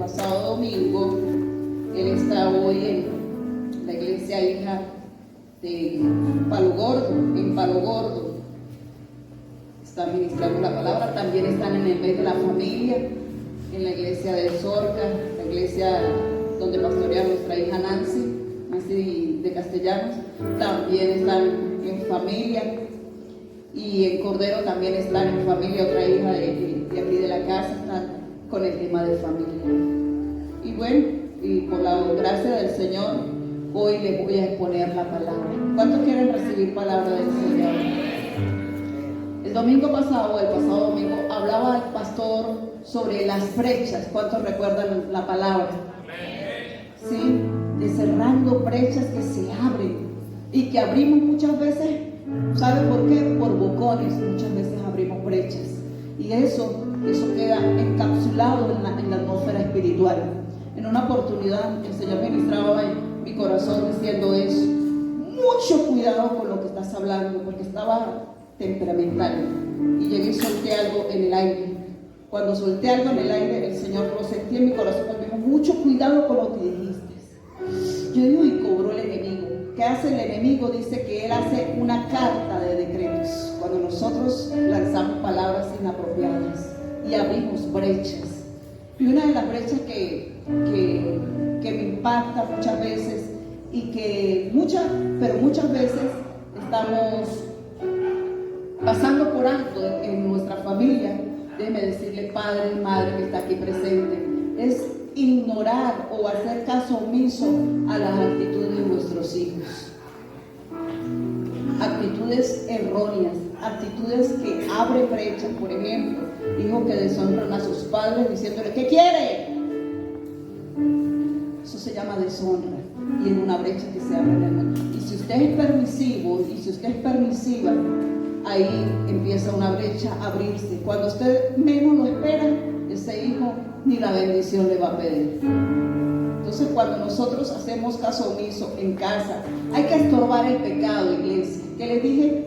pasado domingo. Él está hoy en la iglesia hija de Palo Gordo, en Palo Gordo. Está ministrando la palabra. También están en el mes de la familia, en la iglesia de Zorca, la iglesia donde pastorea nuestra hija Nancy de Castellanos. También están en familia. Y en Cordero también están en familia, otra hija de aquí de la casa, están con el tema de familia. Y bueno, y por la gracia del Señor, hoy les voy a exponer la palabra. ¿Cuántos quieren recibir palabra del Señor? El domingo pasado, el pasado domingo, hablaba el pastor sobre las brechas. ¿Cuántos recuerdan la palabra? Sí, de cerrando brechas que se abren y que abrimos muchas veces. ¿Sabe por qué? Por bocones. Muchas veces abrimos brechas y eso queda encapsulado en la atmósfera espiritual. En una oportunidad el Señor ministraba en mi corazón diciendo eso: mucho cuidado con lo que estás hablando, porque estaba temperamental y llegué y solté algo en el aire. Cuando solté algo en el aire, el Señor lo sentí en mi corazón y me dijo: mucho cuidado con lo que dijiste. Yo digo, y cobró el enemigo. ¿Qué hace el enemigo? Dice que él hace una carta de decretos cuando nosotros lanzamos palabras inapropiadas y abrimos brechas. Y una de las brechas que me impacta muchas veces y que muchas veces estamos pasando por alto en nuestra familia, déjeme decirle, padre y madre que está aquí presente, es ignorar o hacer caso omiso a las actitudes de nuestros hijos. Actitudes erróneas, actitudes que abren brechas. Por ejemplo, hijos que deshonran a sus padres diciéndole: ¿qué quiere? Eso se llama deshonra y es una brecha que se abre en el mundo. Y si usted es permisivo y si usted es permisiva, ahí empieza una brecha a abrirse. Cuando usted menos lo espera, ese hijo ni la bendición le va a pedir. Entonces, cuando nosotros hacemos caso omiso en casa, hay que estorbar el pecado, iglesia. ¿Qué les dije?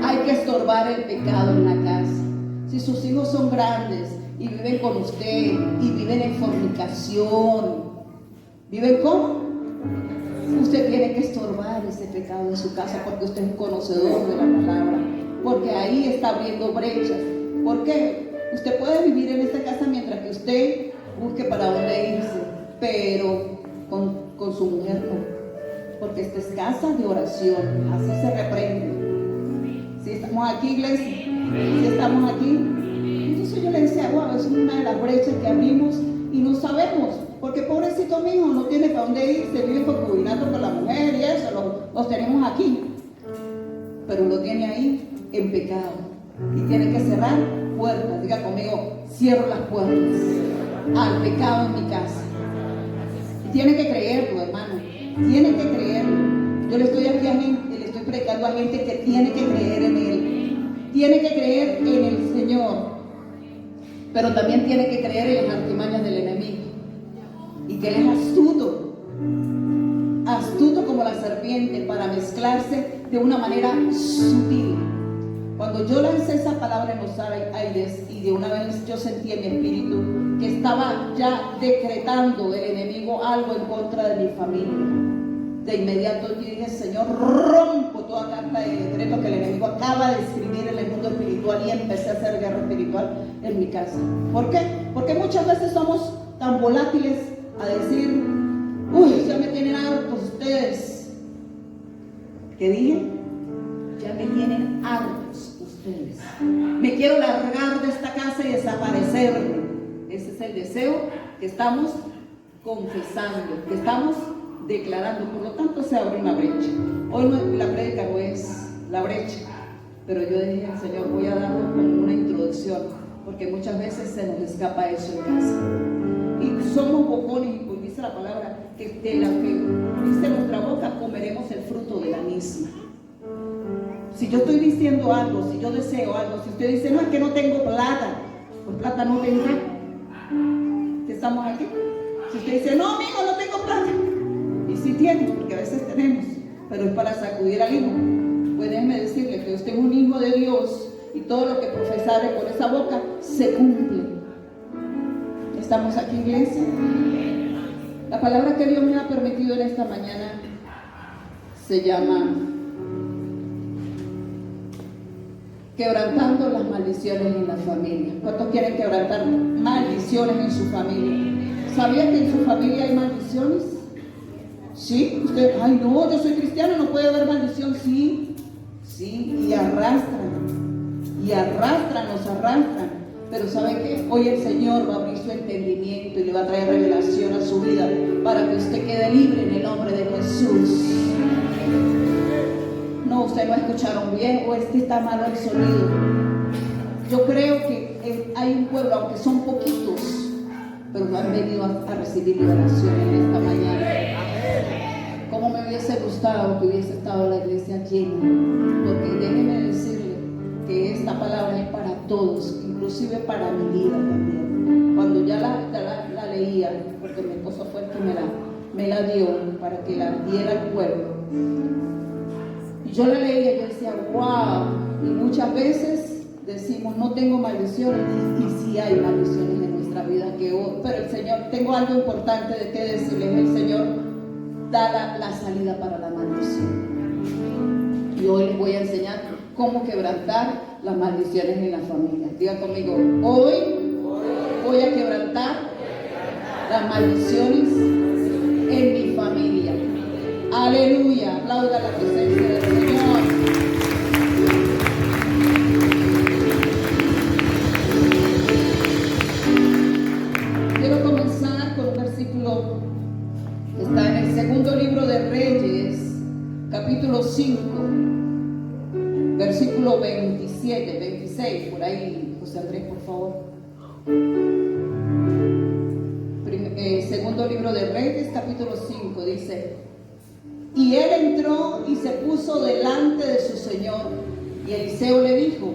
Hay que estorbar el pecado en la casa. Si sus hijos son grandes y viven con usted y viven en fornicación, ¿viven cómo? Usted tiene que estorbar ese pecado en su casa, porque usted es un conocedor de la palabra, porque ahí está abriendo brechas. ¿Por qué? Usted puede vivir en esta casa mientras que usted busque para dónde irse, pero con su mujer no, porque esta es casa de oración. Así se reprende. Si estamos aquí, iglesia, si estamos aquí, entonces yo le decía: wow, es una de las brechas que abrimos y no sabemos, porque pobrecito mío no tiene para dónde irse, vive concubinato con la mujer y eso, los tenemos aquí, pero lo tiene ahí en pecado y tiene que cerrar puertas. Diga conmigo: cierro las puertas al pecado en mi casa. Y tiene que creerlo, hermano, tiene que creerlo. Yo le estoy aquí a gente, le estoy predicando a gente que tiene que creer en Él, tiene que creer en el Señor, pero también tiene que creer en las artimañas del enemigo, y que Él es astuto como la serpiente para mezclarse de una manera sutil. Cuando yo lancé esa palabra en los aires, y de una vez yo sentí en mi espíritu que estaba ya decretando el enemigo algo en contra de mi familia, de inmediato yo dije: Señor, rompo toda carta de decreto que el enemigo acaba de escribir en el mundo espiritual, y empecé a hacer guerra espiritual en mi casa. ¿Por qué? Porque muchas veces somos tan volátiles a decir: uy, ya me tienen hartos ustedes. ¿Qué dije? Ya me tienen hartos ustedes. Me quiero largar de esta casa y desaparecerme. Ese es el deseo que estamos confesando, que estamos declarando. Por lo tanto, se abre una brecha. Hoy la prédica no es la brecha, pero yo dije al Señor: voy a darlo como una introducción, porque muchas veces se nos escapa eso en casa. Y somos bocones, y pues dice la palabra que de la que dice nuestra boca comeremos el fruto de la misma. Si yo estoy diciendo algo, si yo deseo algo, si usted dice: no, es que no tengo plata, pues plata no tendrá. ¿Estamos aquí? Si usted dice: no, amigo, no tengo plata, y sí tiene, porque a veces tenemos, pero es para sacudir al hijo. Pues déjeme decirle que usted es un hijo de Dios, y todo lo que profesare por esa boca se cumple. ¿Estamos aquí, iglesia? La palabra que Dios me ha permitido en esta mañana se llama quebrantando las maldiciones en la familia. ¿Cuántos quieren quebrantar maldiciones en su familia? ¿Sabía que en su familia hay maldiciones? ¿Sí? Usted, ay no, yo soy cristiano, no puede haber maldición. Sí, sí, y arrastran, nos arrastran. Pero ¿sabe qué? Hoy el Señor va a abrir su entendimiento y le va a traer revelación a su vida para que usted quede libre en el nombre de Jesús. No, usted no escucharon bien, o es que está malo el sonido. Yo creo que hay un pueblo, aunque son poquitos, pero no han venido a recibir liberación en esta mañana. Como me hubiese gustado que hubiese estado la iglesia llena, porque déjeme decirle que esta palabra es para todos, inclusive para mi vida también. Cuando ya la leía, porque mi esposo fue el que me la dio para que la diera al pueblo, y yo la leía y yo decía, wow, y muchas veces decimos, no tengo maldiciones, y sí hay maldiciones en nuestra vida, pero el Señor, tengo algo importante de qué decirles, el Señor da la salida para la maldición. Y hoy les voy a enseñar cómo quebrantar las maldiciones en la familia. Diga conmigo, hoy voy a quebrantar las maldiciones en mi familia. Aleluya, aplauda la presencia del Señor. Quiero comenzar con un versículo que está en el segundo libro de Reyes, capítulo 5, versículo 27, 26, por ahí, José Andrés, por favor. Segundo libro de Reyes, capítulo 5, dice: y él entró y se puso delante de su señor, y Eliseo le dijo: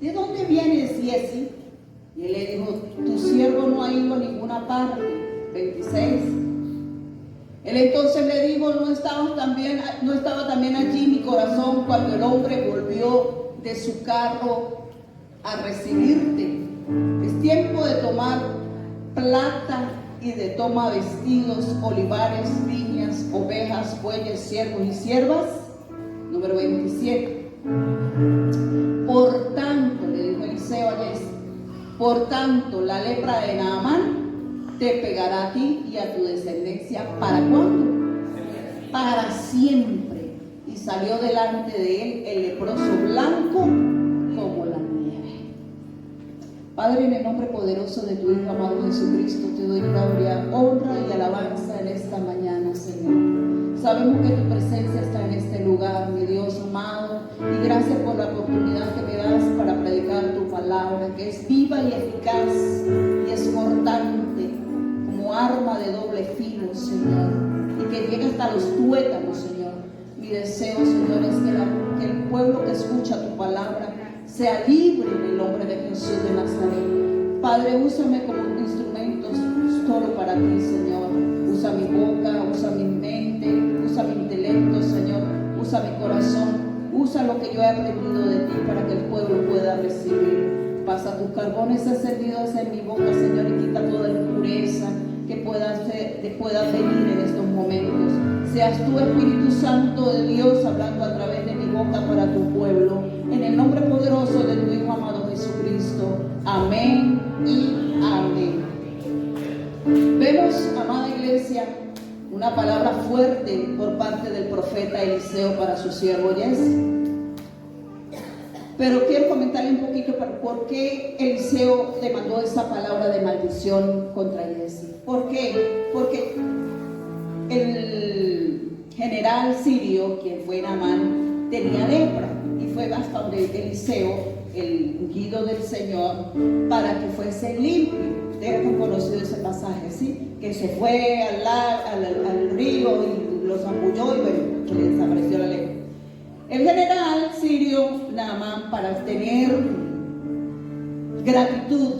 ¿de dónde vienes, Giezi? Y él le dijo: tu siervo no ha ido a ninguna parte. 26. Él entonces le dijo: ¿no estaba también allí mi corazón cuando el hombre volvió de su carro a recibirte? Es tiempo de tomar plata y de toma vestidos, olivares, viñas, ovejas, bueyes, siervos y siervas. Número 27. Por tanto, le dijo Eliseo a Giezi, por tanto, la lepra de Naamán te pegará a ti y a tu descendencia. ¿Para cuándo? Para siempre. Y salió delante de él el leproso blanco como la nieve. Padre, en el nombre poderoso de tu Hijo amado Jesucristo, te doy gloria, honra y alabanza en esta mañana, Señor. Sabemos que tu presencia está en este lugar, mi Dios amado, y gracias por la oportunidad que me das para predicar tu palabra, que es viva y eficaz y es cortante como arma de doble filo, Señor, y que llega hasta los tuétanos, Señor. Mi deseo, Señor, es que el pueblo que escucha tu palabra sea libre en el nombre de Jesús de Nazaret. Padre, úsame como un instrumento solo para ti, Señor. Usa mi boca, usa mi mente, usa mi intelecto, Señor. Usa mi corazón, usa lo que yo he aprendido de ti para que el pueblo pueda recibir. Pasa tus carbones encendidos en mi boca, Señor, y quita toda impureza que pueda venir en estos momentos. Seas tú, Espíritu Santo de Dios, hablando a través de mi boca para tu pueblo. En el nombre poderoso de tu Hijo amado Jesucristo. Amén y amén. Vemos, amada iglesia, una palabra fuerte por parte del profeta Eliseo para su siervo Giezi. Pero quiero comentarle un poquito por qué Eliseo le mandó esa palabra de maldición contra Giezi. ¿Por qué? Porque el general sirio, quien fue Naamán, tenía lepra y fue hasta donde Eliseo, el ungido del Señor, para que fuese limpio. Ustedes han conocido ese pasaje, ¿sí? Que se fue al río y lo zambulló y bueno, que le desapareció la lepra. El general sirio Naamán, para tener gratitud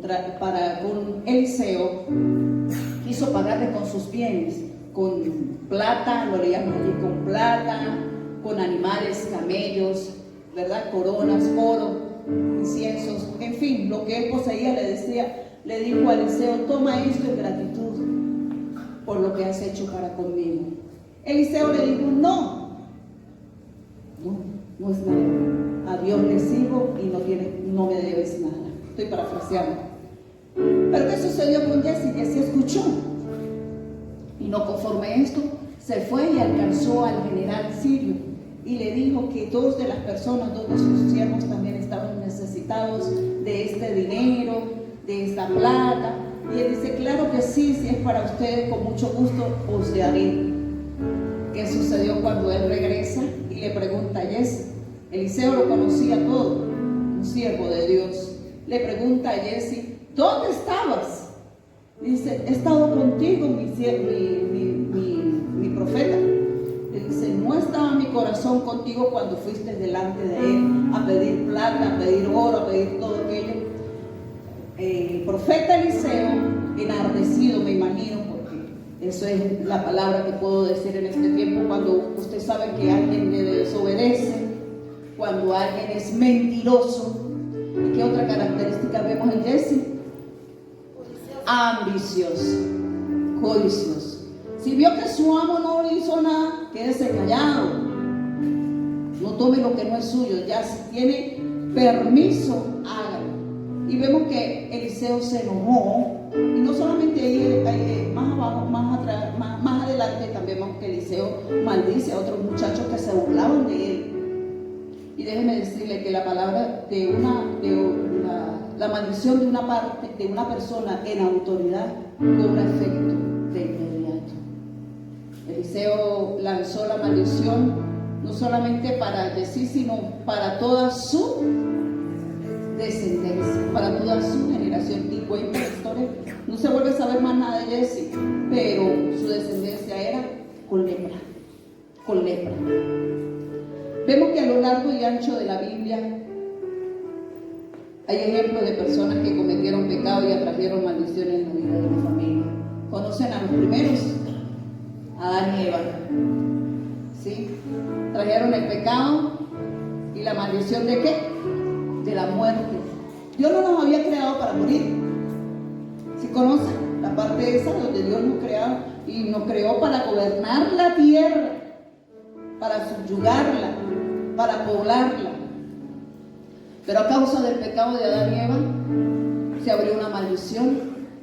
con Eliseo, quiso pagarle con sus bienes, con plata, lo leíamos allí, con plata, con animales, camellos, ¿verdad? Coronas, oro, inciensos, en fin, lo que él poseía, le dijo a Eliseo: toma esto en gratitud por lo que has hecho para conmigo. Eliseo le dijo: no es nada. A Dios le sirvo y no me debes nada. Estoy parafraseando. Pero ¿qué sucedió con Jesse? Jesse escuchó. Y no conforme a esto, se fue y alcanzó al general sirio y le dijo que dos de las personas, dos de sus siervos también estaban necesitados de este dinero, de esta plata. Y él dice: claro que sí, si es para ustedes, con mucho gusto os daré. ¿Qué sucedió cuando él regresa y le pregunta a Jesse? Eliseo lo conocía todo, un siervo de Dios. Le pregunta a Jesse: ¿dónde estabas? Dice: he estado contigo, mi profeta. Le dice: no estaba mi corazón contigo cuando fuiste delante de él a pedir plata, a pedir oro, a pedir todo aquello. El profeta Eliseo, enardecido, me imagino, porque eso es la palabra que puedo decir en este tiempo, cuando usted sabe que alguien le desobedece, cuando alguien es mentiroso. ¿Y qué otra característica vemos en Jesse? Ambicioso, codicioso. Si vio que su amo no le hizo nada, quédese callado. No tome lo que no es suyo. Ya si tiene permiso, hágalo. Y vemos que Eliseo se enojó. Y no solamente ahí, más abajo, más atrás, más adelante, también vemos que Eliseo maldice a otros muchachos que se burlaban de él. Y déjeme decirle que la palabra la maldición de una persona en autoridad cobra efecto de inmediato. Eliseo lanzó la maldición no solamente para Jesse, sino para toda su descendencia, para toda su generación. Y cuenta la historia, no se vuelve a saber más nada de Jesse, pero su descendencia era con lepra. Vemos que a lo largo y ancho de la Biblia hay ejemplos de personas que cometieron pecado y atrajeron maldiciones en la vida de la familia. ¿Conocen a los primeros? Adán y Eva. ¿Sí? Trajeron el pecado y la maldición ¿de qué? De la muerte. Dios no nos había creado para morir. ¿Sí conocen? La parte esa donde Dios nos creó y nos creó para gobernar la tierra, para subyugarla, para poblarla. Pero a causa del pecado de Adán y Eva se abrió una maldición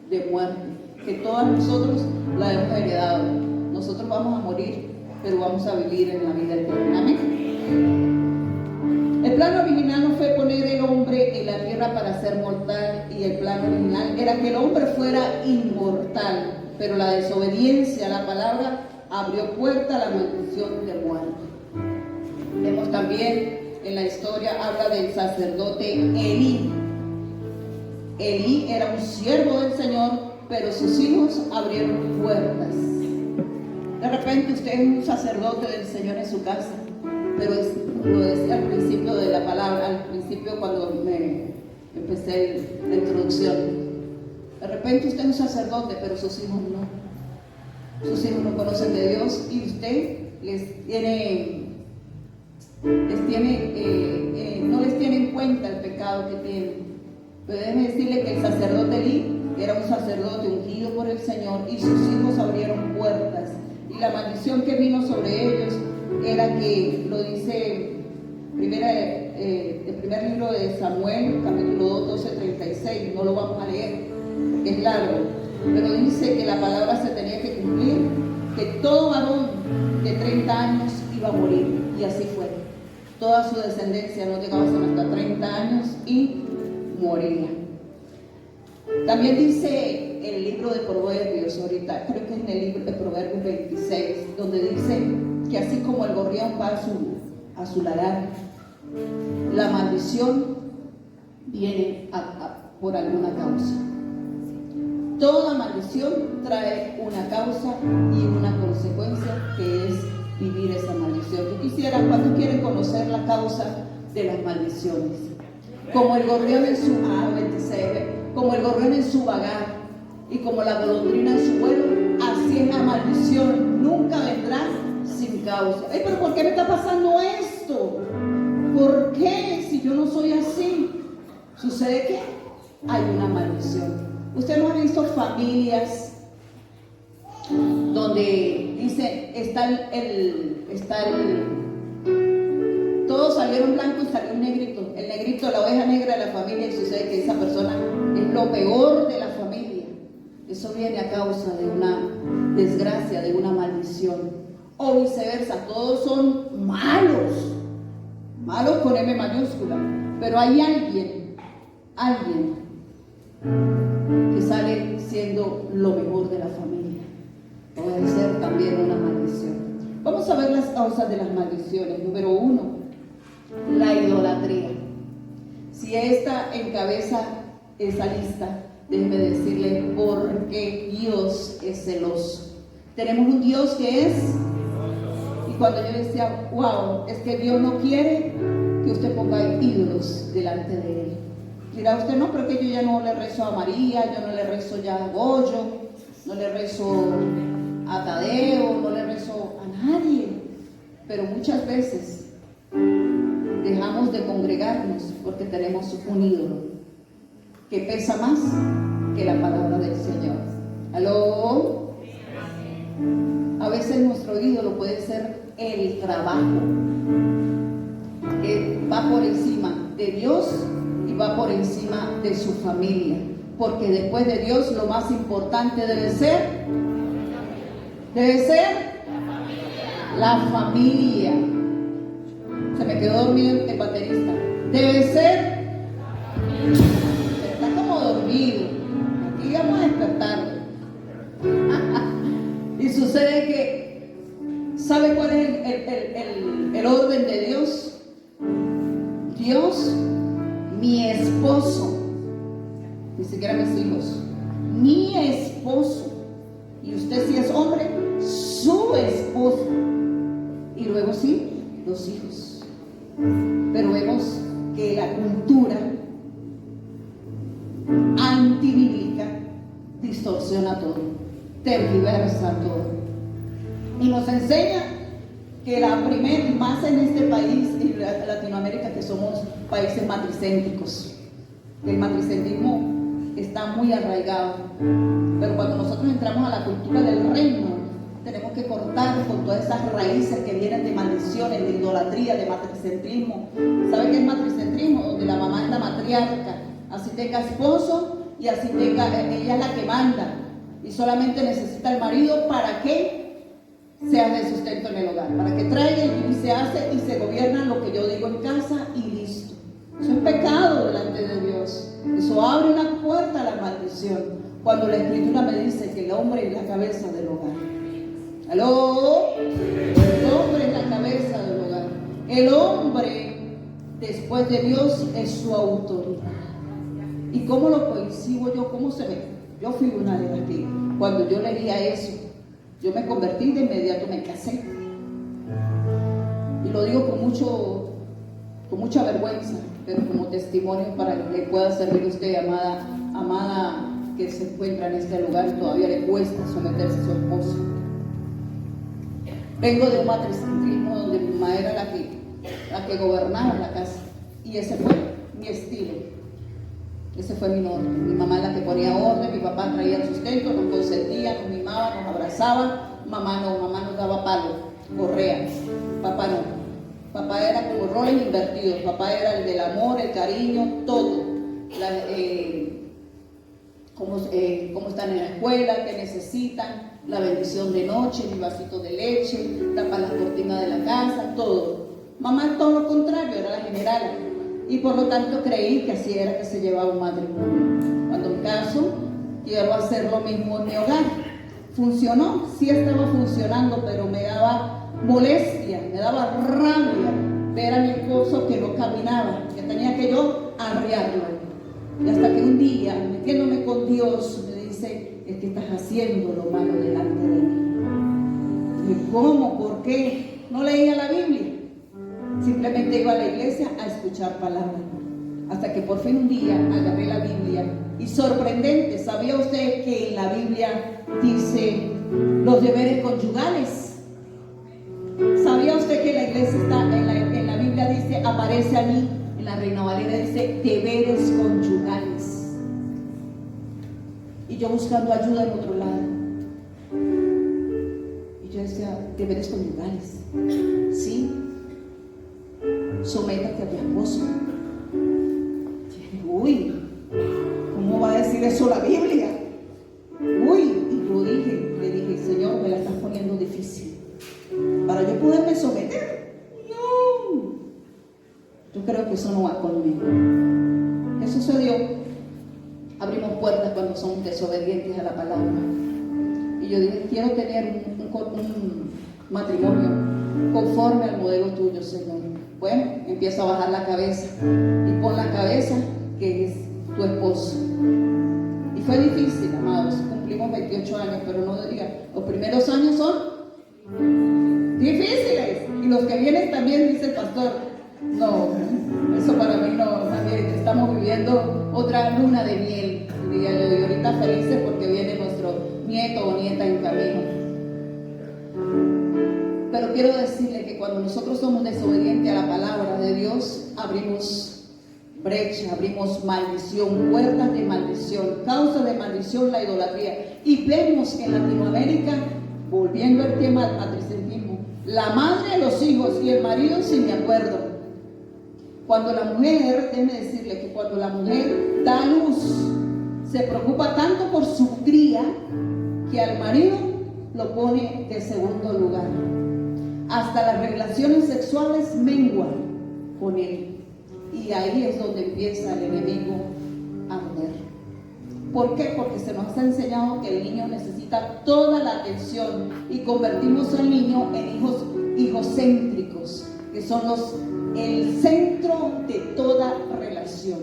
de muerte, que todos nosotros la hemos heredado. Nosotros vamos a morir, pero vamos a vivir en la vida eterna. Amén. El plan original no fue poner el hombre en la tierra para ser mortal, y el plan original era que el hombre fuera inmortal, pero la desobediencia a la palabra abrió puerta a la maldición de muerte. Vemos también en la historia, habla del sacerdote Elí. Elí era un siervo del Señor, pero sus hijos abrieron puertas. De repente usted es un sacerdote del Señor en su casa, pero lo decía al principio de la palabra, al principio cuando empecé la introducción. De repente usted es un sacerdote, pero sus hijos no. Sus hijos no conocen de Dios y usted no les tiene en cuenta el pecado que tienen. Pero déjeme decirle que el sacerdote Elí era un sacerdote ungido por el Señor y sus hijos abrieron puertas. Y la maldición que vino sobre ellos era que, lo dice el primer libro de Samuel, capítulo 2, 12-36, no lo vamos a leer, es largo, pero dice que la palabra se tenía que cumplir, que todo varón de 30 años iba a morir, y así fue. Toda su descendencia no llegaba hasta 30 años y moría. También dice el libro de Proverbios, ahorita creo que es en el libro de Proverbios 26, donde dice que así como el gorrión va a su lagar, la maldición viene por alguna causa. Toda maldición trae una causa y una consecuencia, que es vivir esa maldición. Yo quisiera, ¿cuántos quieren conocer la causa de las maldiciones? Como el gorrión en su como el gorrión en su vagar y como la golondrina en su vuelo, así es la maldición, nunca vendrá sin causa. Pero ¿por qué me está pasando esto? ¿Por qué? Si yo no soy así. sucede que hay una maldición. Usted no ha visto familias donde dice, todos salieron blancos y salió un negrito, el negrito, la oveja negra de la familia, y sucede que esa persona es lo peor de la familia. Eso viene a causa de una desgracia, de una maldición. O viceversa, todos son malos con M mayúscula, pero hay alguien que sale siendo lo mejor de la familia. Puede ser también una maldición. Vamos a ver las causas de las maldiciones. Número 1, la idolatría. Si esta encabeza esa lista, déjeme decirle por qué Dios es celoso. Tenemos un Dios que es, y cuando yo decía, wow, es que Dios no quiere que usted ponga ídolos delante de Él. Dirá usted, no, pero que yo ya no le rezo a María, yo no le rezo ya a Goyo, no le rezo a Tadeo, no le rezo a nadie. Pero muchas veces dejamos de congregarnos porque tenemos un ídolo que pesa más que la palabra del Señor. ¿Aló? A veces nuestro ídolo puede ser el trabajo, que va por encima de Dios y va por encima de su familia, porque después de Dios lo más importante debe ser la familia. Se me quedó dormido el baterista. Debe ser, está como dormido. Aquí vamos a despertarlo. Y sucede que, ¿sabe cuál es el orden de Dios? Dios, mi esposo, ni siquiera mis hijos, mi esposo, y usted si es hombre, su esposo, y luego sí, los hijos. Pero vemos que la cultura antibíblica distorsiona todo, tergiversa todo, y nos enseña que más en este país y Latinoamérica, que somos países matricéntricos, el matricentrismo está muy arraigado. Pero cuando nosotros entramos a la cultura del reino, tenemos que cortar con todas esas raíces que vienen de maldiciones, de idolatría, de matricentrismo. ¿Sabe qué es matricentrismo? Donde la mamá es la matriarca, así tenga esposo y así tenga, ella es la que manda y solamente necesita el marido para que sea de sustento en el hogar, para que traiga y se hace y se gobierna lo que yo digo en casa y listo. Eso es pecado delante de Dios. Eso abre una puerta a la maldición, cuando la Escritura me dice que el hombre es la cabeza del hogar. ¿Aló? El hombre es la cabeza del hogar. El hombre, después de Dios, es su autoridad. ¿Y cómo lo coincido yo? ¿Cómo se ve? Yo fui una de las que, cuando yo leía eso, yo me convertí de inmediato, me casé. Y lo digo con mucha vergüenza, pero como testimonio para que le pueda servir a usted, amada que se encuentra en este lugar y todavía le cuesta someterse a su esposo. Vengo de un matricentrismo donde mi mamá era la que gobernaba la casa, y ese fue mi estilo, ese fue mi norte. Mi mamá es la que ponía orden, mi papá traía el sustento, nos consentía, nos mimaba, nos abrazaba. Mamá nos daba palo, correa. Papá no, papá era como roles invertidos. Papá era el del amor, el cariño, todo. Cómo están en la escuela, qué necesitan, la bendición de noche, mi vasito de leche, tapar las cortinas de la casa, todo. Mamá todo lo contrario, era la general, y por lo tanto creí que así era que se llevaba un matrimonio. Cuando en caso quiero hacer lo mismo en mi hogar. ¿Funcionó? Sí estaba funcionando, pero me daba molestia, me daba rabia ver a mi esposo que no caminaba, que tenía que yo arrearlo. Y hasta que un día, metiéndome con Dios, me dice, es que estás haciendo lo malo delante de mí. Y ¿cómo? ¿Por qué? No leía la Biblia. Simplemente iba a la iglesia a escuchar palabras. Hasta que por fin un día agarré la Biblia. Y sorprendente, ¿sabía usted que en la Biblia dice los deberes conyugales? ¿Sabía usted que en la iglesia en la Biblia dice, aparece allí En la Reina Valera dice deberes conyugales. Y yo buscando ayuda en otro lado. Y yo decía, deberes conyugales. Sí. Sométate a tu esposo. Uy, ¿cómo va a decir eso la Biblia? Uy, y yo le dije, Señor, me la estás poniendo difícil. Para yo poderme someter, no. Yo creo que eso no va conmigo. ¿Qué sucedió? Abrimos puertas cuando somos desobedientes a la palabra. Y yo dije, quiero tener un matrimonio conforme al modelo tuyo, Señor. Bueno, empiezo a bajar la cabeza. Y pon la cabeza que es tu esposo. Y fue difícil, amados. Cumplimos 28 años, pero no diría, los primeros años son difíciles. Y los que vienen también, dice el pastor, no, eso para mí no, también estamos viviendo otra luna de miel, diría yo, y ahorita felices porque viene nuestro nieto o nieta en camino. Pero quiero decirle que cuando nosotros somos desobedientes a la palabra de Dios, abrimos brecha, abrimos maldición, puertas de maldición, causa de maldición la idolatría. Y vemos que en Latinoamérica, volviendo al tema del matricentismo, la madre de los hijos y el marido sin de acuerdo. Cuando la mujer, déjeme decirle que cuando la mujer da a luz, se preocupa tanto por su cría que al marido lo pone de segundo lugar. Hasta las relaciones sexuales menguan con él. Y ahí es donde empieza el enemigo a morir. ¿Por qué? Porque se nos ha enseñado que el niño necesita toda la atención y convertimos al niño en hijos hijocéntricos, que son el centro de toda relación.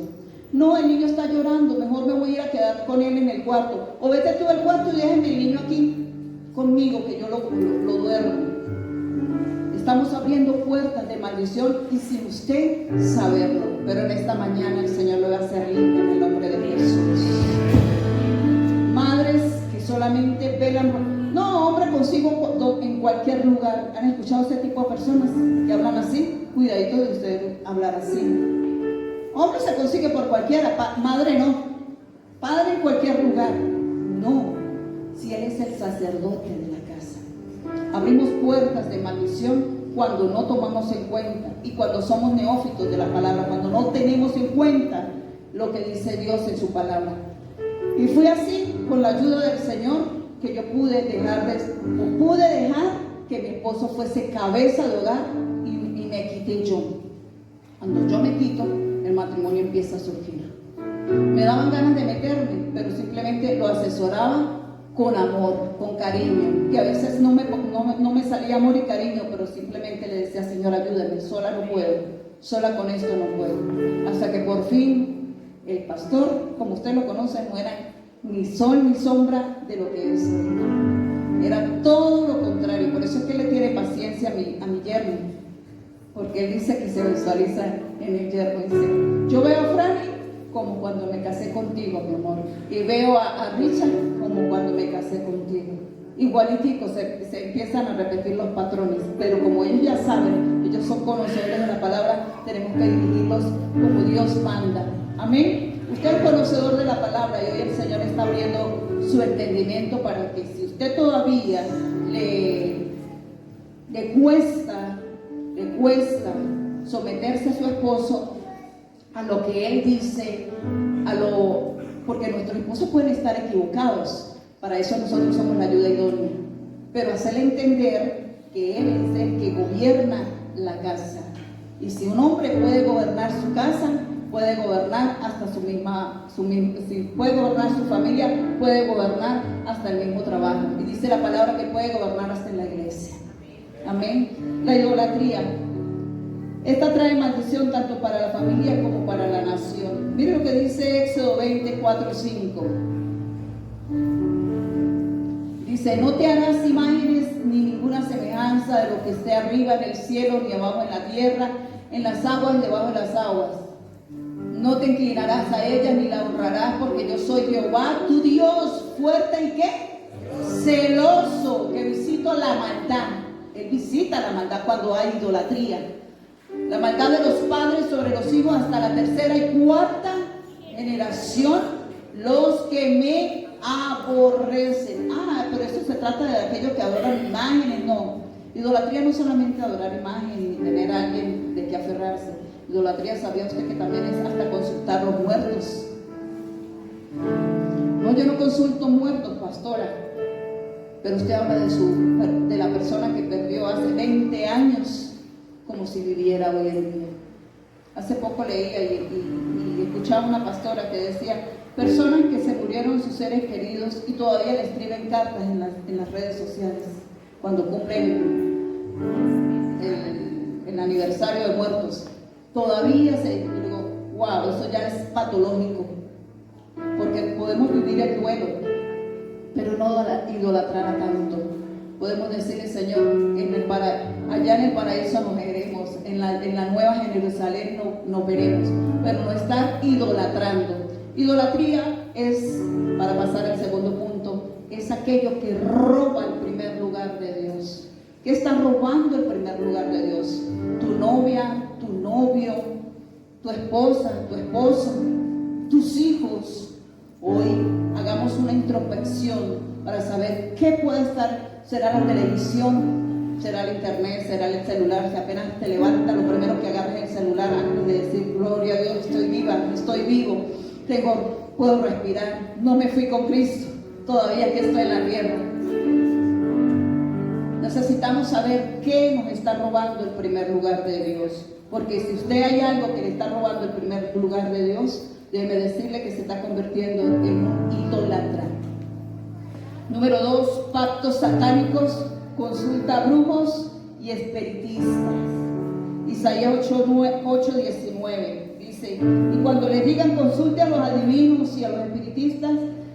No, el niño está llorando, mejor me voy a ir a quedar con él en el cuarto. O vete tú al cuarto y déjame el niño aquí conmigo, que yo lo duermo. Estamos abriendo puertas de maldición y sin usted saberlo. Pero en esta mañana el Señor lo va a hacer limpio en el nombre de Jesús. Madres que solamente velan, no, hombre consigo en cualquier lugar. ¿Han escuchado ese tipo de personas que hablan así? Cuidadito de ustedes hablar así. Hombre se consigue por cualquiera, madre no. Padre en cualquier lugar. No, si Él es el sacerdote de la casa. Abrimos puertas de maldición cuando no tomamos en cuenta y cuando somos neófitos de la palabra, cuando no tenemos en cuenta lo que dice Dios en su palabra. Y fue así, con la ayuda del Señor, que yo pude dejar que mi esposo fuese cabeza de hogar y me quité yo. Cuando yo me quito, el matrimonio empieza a surgir. Me daban ganas de meterme, pero simplemente lo asesoraba con amor, con cariño, que a veces no me salía amor y cariño, pero simplemente le decía, Señor, ayúdame, sola no puedo, sola con esto no puedo. Hasta que por fin el pastor, como usted lo conoce, no era ni sol ni sombra de lo que es hoy. Era todo lo contrario. Por eso es que le tiene paciencia a mi yerno, porque él dice que se visualiza en el yerno. Dice, yo veo a Franny como cuando me casé contigo, mi amor, y veo a Richard como cuando me casé contigo. Igualitico, se empiezan a repetir los patrones, pero como ellos ya saben, ellos son conocedores de la palabra, tenemos que dirigirlos como Dios manda. Amén. Usted es conocedor de la palabra y hoy el Señor está abriendo su entendimiento para que si usted todavía le cuesta someterse a su esposo, a lo que él dice, porque nuestros esposos pueden estar equivocados. Para eso nosotros somos la ayuda idónea, pero hacerle entender que él es el que gobierna la casa. Y si un hombre puede gobernar su casa, puede gobernar hasta si puede gobernar su familia, puede gobernar hasta el mismo trabajo. Y dice la palabra que puede gobernar hasta en la iglesia. Amén. La idolatría. Esta trae maldición tanto para la familia como para la nación. Mire lo que dice Éxodo 24:5. Dice, no te harás imágenes ni ninguna semejanza de lo que esté arriba en el cielo, ni abajo en la tierra, en las aguas, debajo de las aguas. No te inclinarás a ellas ni la honrarás, porque yo soy Jehová, tu Dios, fuerte y ¿qué? Celoso, que visito la maldad. Él visita la maldad cuando hay idolatría. La maldad de los padres sobre los hijos hasta la tercera y cuarta generación, los que me aborrecen. Pero eso se trata de aquellos que adoran imágenes. No, idolatría no es solamente adorar imágenes ni tener a alguien de que aferrarse. Idolatría, ¿sabía usted que también es hasta consultar los muertos? No, yo no consulto muertos, pastora, pero usted habla de la persona que perdió hace 20 años como si viviera hoy en día. Hace poco leía y escuchaba una pastora que decía: personas que se murieron sus seres queridos y todavía le escriben cartas en las redes sociales cuando cumplen el aniversario de muertos. Todavía digo, wow, eso ya es patológico, porque podemos vivir el duelo, pero no idolatrar a tanto. Podemos decirle: Señor, allá en el paraíso nos veremos, en la nueva Jerusalén nos veremos, pero no estar idolatrando. Idolatría es, para pasar al segundo punto, es aquello que roba el primer lugar de Dios. ¿Qué está robando el primer lugar de Dios? Tu novia, tu novio, tu esposa, tu esposo, tus hijos. Hoy hagamos una introspección para saber qué puede estar. ¿Será la televisión? ¿Será el internet? ¿Será el celular? Si apenas te levantas, lo primero que agarres es el celular antes de decir: gloria a Dios, estoy viva, estoy vivo, puedo respirar, no me fui con Cristo, todavía que estoy en la tierra. Necesitamos saber qué nos está robando el primer lugar de Dios, porque si usted hay algo que le está robando el primer lugar de Dios, déjeme decirle que se está convirtiendo en un idólatra. Número 2, pactos satánicos, consulta a brujos y espiritistas. Isaías 8:19 dice: y cuando les digan consulte a los adivinos y a los espiritistas,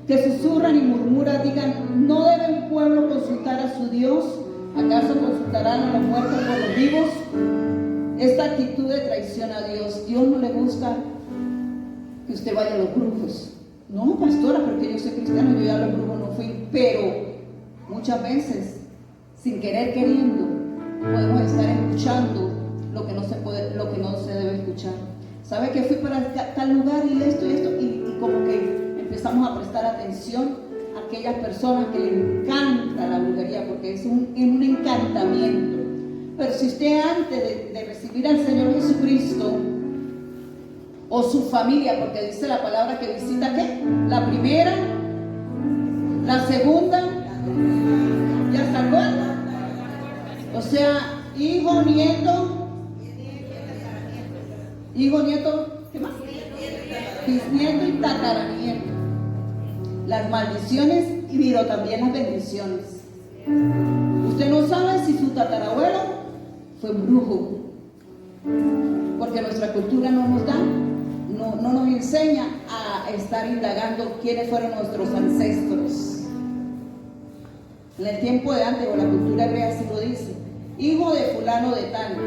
que susurran y murmuran, digan: ¿no debe un pueblo consultar a su Dios? ¿Acaso consultarán a los muertos por los vivos? Esta actitud de traición a Dios. Dios no le busca que usted vaya a los brujos. No, pastora, porque yo soy cristiano, yo ya a los brujos no fui. Pero muchas veces, sin querer queriendo, podemos estar escuchando lo que no se debe escuchar. ¿Sabe que fui para tal lugar y esto? Y como que empezamos a prestar atención a aquellas personas que le encanta la brujería, porque es un encantamiento. Pero si usted antes de recibir al Señor Jesucristo, o su familia, porque dice la palabra que visita ¿qué? La primera, la segunda, ¿ya hasta cuál? O sea, hijo, nieto, ¿qué más? Bisnieto y tataranieto. Las maldiciones pero también las bendiciones. Usted no sabe si su tatarabuelo fue un brujo, porque nuestra cultura no nos da, no nos enseña a estar indagando quiénes fueron nuestros ancestros. En el tiempo de antes, o la cultura hebrea así lo dice: hijo de fulano de tal.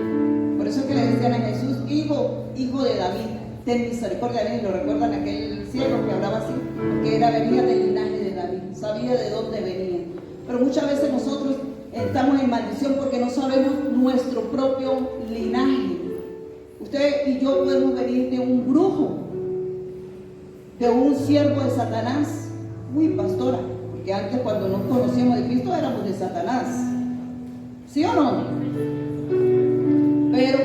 Por eso que le decían a Jesús: hijo de David, ten misericordia de mí. Lo recuerdan aquel ciego que hablaba así, que venía del linaje de David, sabía de dónde venía. Pero muchas veces nosotros estamos en maldición porque no sabemos nuestro propio linaje. Usted y yo podemos venir de un brujo, de un siervo de Satanás. Uy, pastora, porque antes cuando nos conocíamos de Cristo éramos de Satanás, ¿sí o no? Pero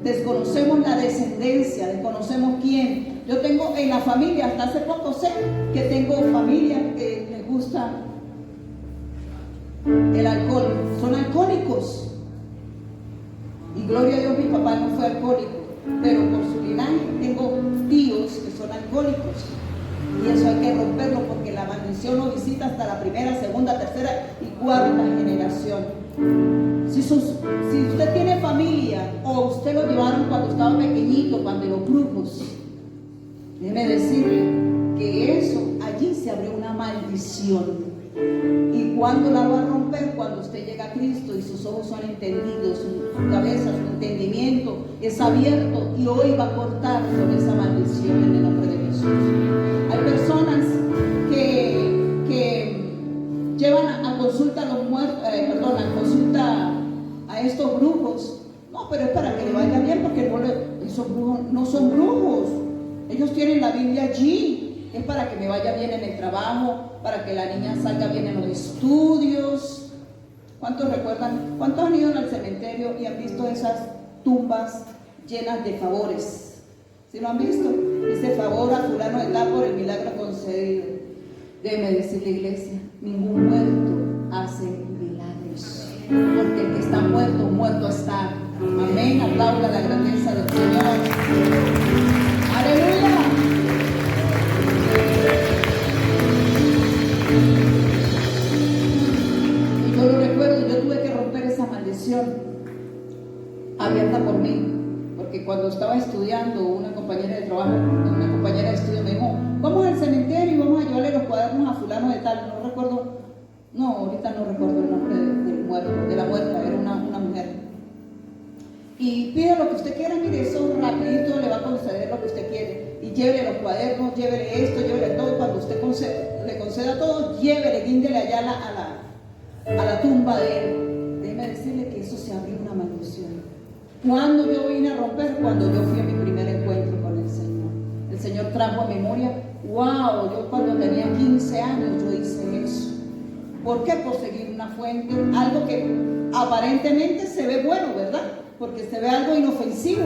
desconocemos la descendencia, desconocemos quién. Yo tengo en la familia, hasta hace poco sé que tengo familia que les gusta el alcohol, son alcohólicos. Y gloria a Dios, mi papá no fue alcohólico, pero por su linaje tengo tíos que son alcohólicos. Y eso hay que romperlo, porque la maldición lo visita hasta la primera, segunda, tercera y cuarta generación. Si usted tiene familia, o usted lo llevaron cuando estaba pequeñito, cuando los brujos, déjeme decirle que eso, allí se abrió una maldición. ¿Y cuándo la va a romper? Cuando usted llega a Cristo y sus ojos son entendidos, su cabeza, su entendimiento es abierto, y hoy va a cortar con esa maldición en el nombre de Jesús. Hay personas que llevan a consulta a los muertos, a consulta a estos brujos. No, pero es para que le vaya bien, porque no no son brujos. Ellos tienen la Biblia allí. Es para que me vaya bien en el trabajo, para que la niña salga bien en los estudios. ¿Cuántos recuerdan? ¿Cuántos han ido al cementerio y han visto esas tumbas llenas de favores? ¿Sí lo han visto? Dice favor a fulano de tal por el milagro concedido. Déjeme decirle, iglesia, ningún muerto hace milagros, porque el que está muerto, muerto está. Amén. Aplauda la grandeza del Señor. Aleluya. Y yo lo recuerdo, yo tuve que romper esa maldición abierta por mí, porque cuando estaba estudiando, una compañera de trabajo, una compañera de estudio me dijo, vamos al cementerio y vamos a llevarle los cuadernos a fulano de tal. No recuerdo, no, ahorita no recuerdo el nombre del muerto, de la muerta, era una mujer. Y pide lo que usted quiera, mire, eso rapidito le va a conceder lo que usted quiere. Y llévele los cuadernos, llévele esto, llévele todo. Cuando usted le conceda todo, llévele, guíndele allá a la tumba de él. Déjeme decirle que eso se abrió una maldición. Cuando yo vine a romper, cuando yo fui a mi primer encuentro con el Señor. El Señor trajo a memoria, wow, yo cuando tenía 15 años yo hice eso. ¿Por qué? Por seguir una fuente, algo que aparentemente se ve bueno, ¿verdad? Porque se ve algo inofensivo.